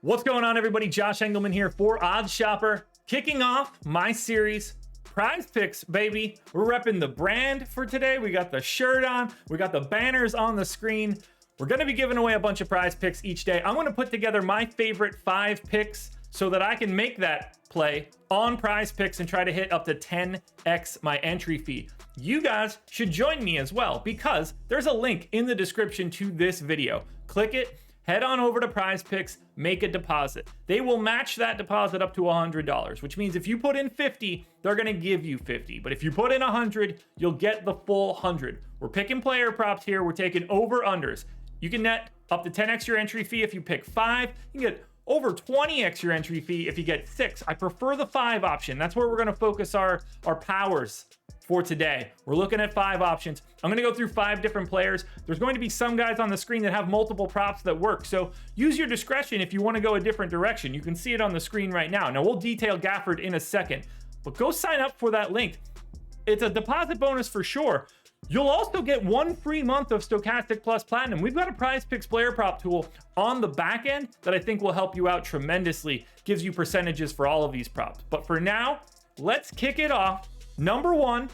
What's going on, everybody? Josh Engelman here for OddsShopper, kicking off my series, PrizePicks, baby. We're repping the brand for today. We got the shirt on, we got the banners on the screen. We're going to be giving away a bunch of prize picks each day. I'm going to put together my favorite 5 picks so that I can make that play on PrizePicks and try to hit up to 10x my entry fee. You guys should join me as well because there's a link in the description to this video. Click it. Head on over to PrizePicks, make a deposit. They will match that deposit up to $100, which means if you put in 50, they're gonna give you 50. But if you put in 100, you'll get the full 100. We're picking player props here. We're taking over-unders. You can net up to 10x your entry fee if you pick 5. You can get over 20x your entry fee if you get 6. I prefer the 5 option. That's where we're gonna focus our powers for today. We're looking at 5 options. I'm going to go through 5 different players. There's going to be some guys on the screen that have multiple props that work. So use your discretion if you want to go a different direction. You can see it on the screen right now. Now we'll detail Gafford in a second, but go sign up for that link. It's a deposit bonus for sure. You'll also get 1 free month of Stochastic Plus Platinum. We've got a PrizePicks player prop tool on the back end that I think will help you out tremendously. Gives you percentages for all of these props. But for now, let's kick it off. Number 1,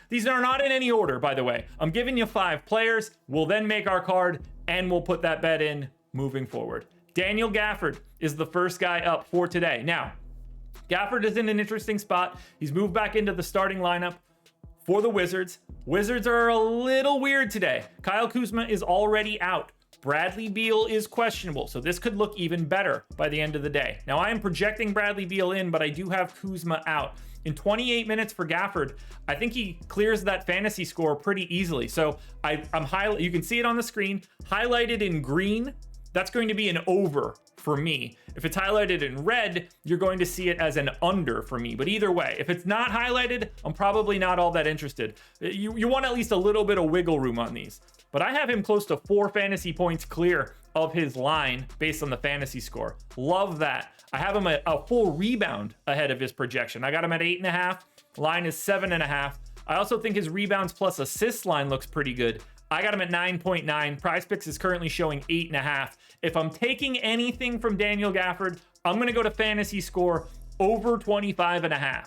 these are not in any order, by the way. I'm giving you 5 players. We'll then make our card and we'll put that bet in moving forward. Daniel Gafford is the first guy up for today. Now, Gafford is in an interesting spot. He's moved back into the starting lineup for the Wizards. Wizards are a little weird today. Kyle Kuzma is already out. Bradley Beal is questionable, so this could look even better by the end of the day. Now, I am projecting Bradley Beal in, but I do have Kuzma out. In 28 minutes for Gafford, I think he clears that fantasy score pretty easily. So you can see it on the screen, highlighted in green. That's going to be an over for me. If it's highlighted in red, you're going to see it as an under for me. But either way, if it's not highlighted, I'm probably not all that interested. You want at least a little bit of wiggle room on these. But I have him close to 4 fantasy points clear of his line based on the fantasy score. Love that. I have him a full rebound ahead of his projection. I got him at 8.5. Line is 7.5. I also think his rebounds plus assists line looks pretty good. I got him at 9.9. PrizePicks is currently showing 8.5. If I'm taking anything from Daniel Gafford, I'm going to go to fantasy score over 25.5.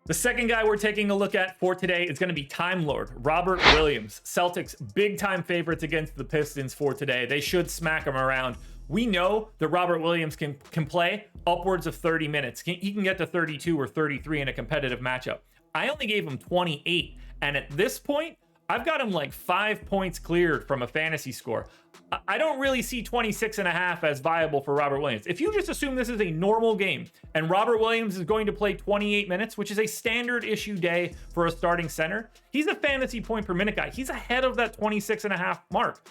The second guy we're taking a look at for today is going to be Time Lord, Robert Williams. Celtics big time favorites against the Pistons for today. They should smack them around. We know that Robert Williams can play upwards of 30 minutes. He can get to 32 or 33 in a competitive matchup. I only gave him 28. And at this point, I've got him like 5 points cleared from a fantasy score. I don't really see 26.5 as viable for Robert Williams. If you just assume this is a normal game and Robert Williams is going to play 28 minutes, which is a standard issue day for a starting center, he's a fantasy point per minute guy. He's ahead of that 26.5 mark.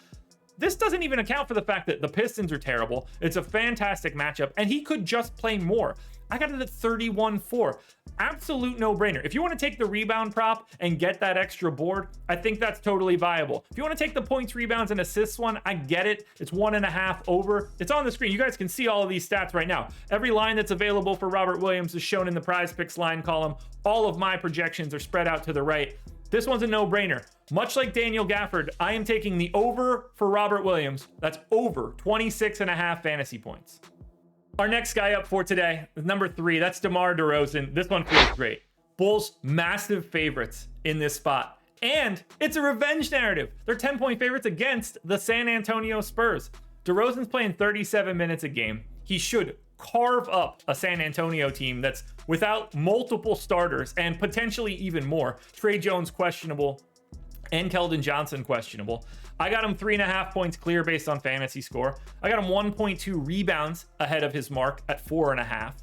This doesn't even account for the fact that the Pistons are terrible. It's a fantastic matchup, and he could just play more. I got it at 31.4. Absolute no-brainer. If you want to take the rebound prop and get that extra board, I think that's totally viable. If you want to take the points, rebounds, and assists one, I get it. It's 1.5 over. It's on the screen. You guys can see all of these stats right now. Every line that's available for Robert Williams is shown in the PrizePicks line column. All of my projections are spread out to the right. This one's a no-brainer. Much like Daniel Gafford, I am taking the over for Robert Williams. That's over 26.5 fantasy points. Our next guy up for today is number 3. That's DeMar DeRozan. This one feels great. Bulls massive favorites in this spot. And it's a revenge narrative. They're 10-point favorites against the San Antonio Spurs. DeRozan's playing 37 minutes a game. He should carve up a San Antonio team that's without multiple starters and potentially even more. Trey Jones questionable and Keldon Johnson questionable. I got him 3.5 points clear based on fantasy score. I got him 1.2 rebounds ahead of his mark at 4.5.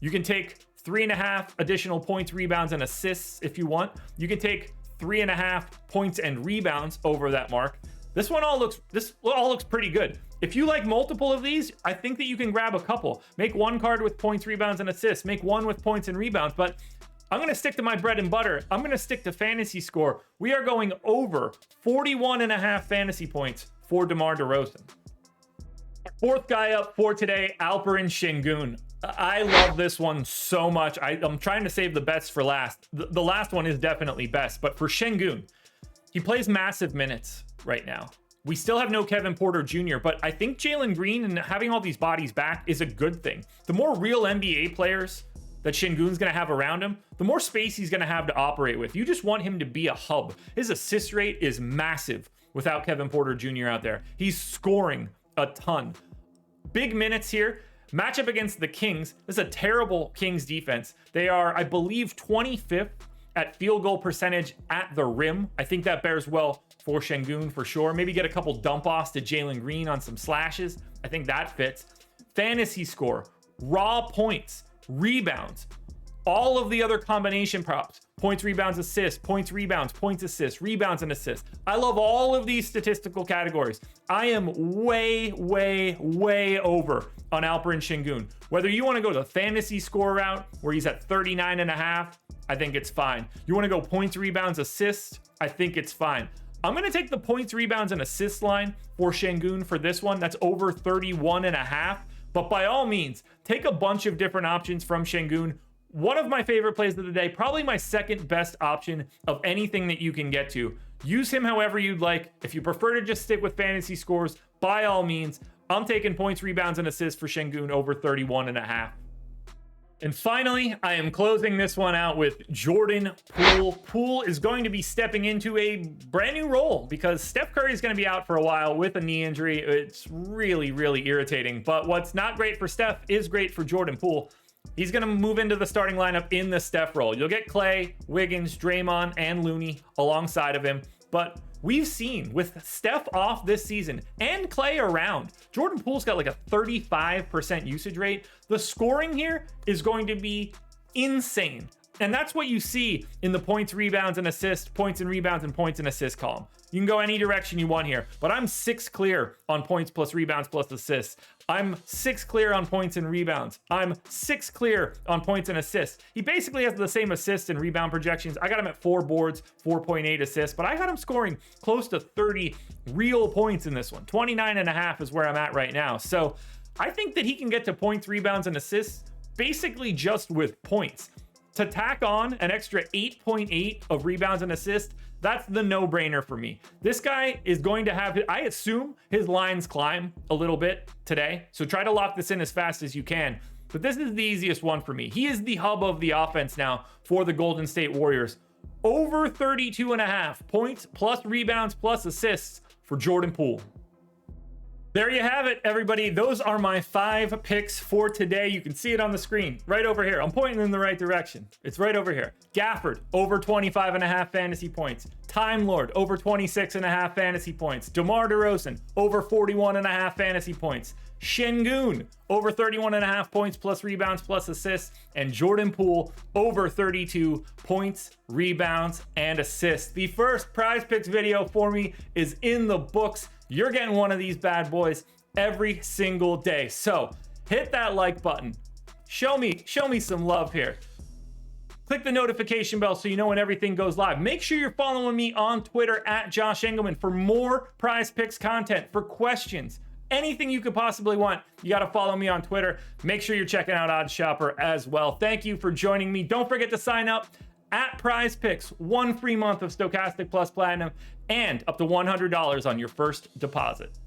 You can take 3.5 additional points, rebounds, and assists if you want. You can take 3.5 points and rebounds over that mark. This all looks pretty good. If you like multiple of these, I think that you can grab a couple. Make one card with points, rebounds, and assists. Make one with points and rebounds. But I'm going to stick to my bread and butter. I'm going to stick to fantasy score. We are going over 41.5 fantasy points for DeMar DeRozan. Fourth guy up for today, Alperen Sengun. I love this one so much. I'm trying to save the best for last. The last one is definitely best, but for Sengun, he plays massive minutes right now. We still have no Kevin Porter Jr., but I think Jalen Green and having all these bodies back is a good thing. The more real NBA players that Sengun's going to have around him, the more space he's going to have to operate with. You just want him to be a hub. His assist rate is massive without Kevin Porter Jr. out there. He's scoring a ton. Big minutes here. Matchup against the Kings. This is a terrible Kings defense. They are, I believe, 25th at field goal percentage at the rim. I think that bears well for Sengun for sure. Maybe get a couple dump offs to Jalen Green on some slashes. I think that fits. Fantasy score, raw points, rebounds, all of the other combination props. Points, rebounds, assists, points, rebounds, points, assists, rebounds, and assists. I love all of these statistical categories. I am way over on Alperen Sengun. Whether you want to go the fantasy score route where he's at 39.5, I think it's fine. You want to go points, rebounds, assists, I think it's fine. I'm going to take the points, rebounds, and assists line for Sengun for this one. That's over 31.5. But by all means, take a bunch of different options from Sengun. One of my favorite plays of the day, probably my second best option of anything that you can get to. Use him however you'd like. If you prefer to just stick with fantasy scores, by all means, I'm taking points, rebounds, and assists for Sengun over 31.5. And finally, I am closing this one out with Jordan Poole. Poole is going to be stepping into a brand new role because Steph Curry is going to be out for a while with a knee injury. It's really irritating. But what's not great for Steph is great for Jordan Poole. He's going to move into the starting lineup in the Steph role. You'll get Clay, Wiggins, Draymond, and Looney alongside of him. But we've seen with Steph off this season and Clay around, Jordan Poole's got like a 35% usage rate. The scoring here is going to be insane. And that's what you see in the points, rebounds, and assists, points and rebounds, and points and assists column. You can go any direction you want here, but I'm 6 clear on points plus rebounds plus assists. I'm 6 clear on points and rebounds. I'm 6 clear on points and assists. He basically has the same assist and rebound projections. I got him at 4 boards, 4.8 assists, but I got him scoring close to 30 real points in this one. 29.5 is where I'm at right now. So I think that he can get to points, rebounds, and assists basically just with points. To tack on an extra 8.8 of rebounds and assists, that's the no-brainer for me. This guy is going to have, I assume, his lines climb a little bit today. So try to lock this in as fast as you can. But this is the easiest one for me. He is the hub of the offense now for the Golden State Warriors. Over 32.5 points plus rebounds plus assists for Jordan Poole. There you have it, everybody. Those are my 5 picks for today. You can see it on the screen right over here. I'm pointing in the right direction. It's right over here. Gafford, over 25.5 fantasy points. Time Lord, over 26.5 fantasy points. DeMar DeRozan, over 41.5 fantasy points. Sengun, over 31.5 points plus rebounds plus assists. And Jordan Poole, over 32 points, rebounds, and assists. The first PrizePicks video for me is in the books. You're getting one of these bad boys every single day. So hit that like button. Show me some love here. Click the notification bell so you know when everything goes live. Make sure you're following me on Twitter at Josh Engelman for more PrizePicks content, for questions, anything you could possibly want. You got to follow me on Twitter. Make sure you're checking out OddsShopper as well. Thank you for joining me. Don't forget to sign up at PrizePicks. 1 free month of Stochastic Plus Platinum and up to $100 on your first deposit.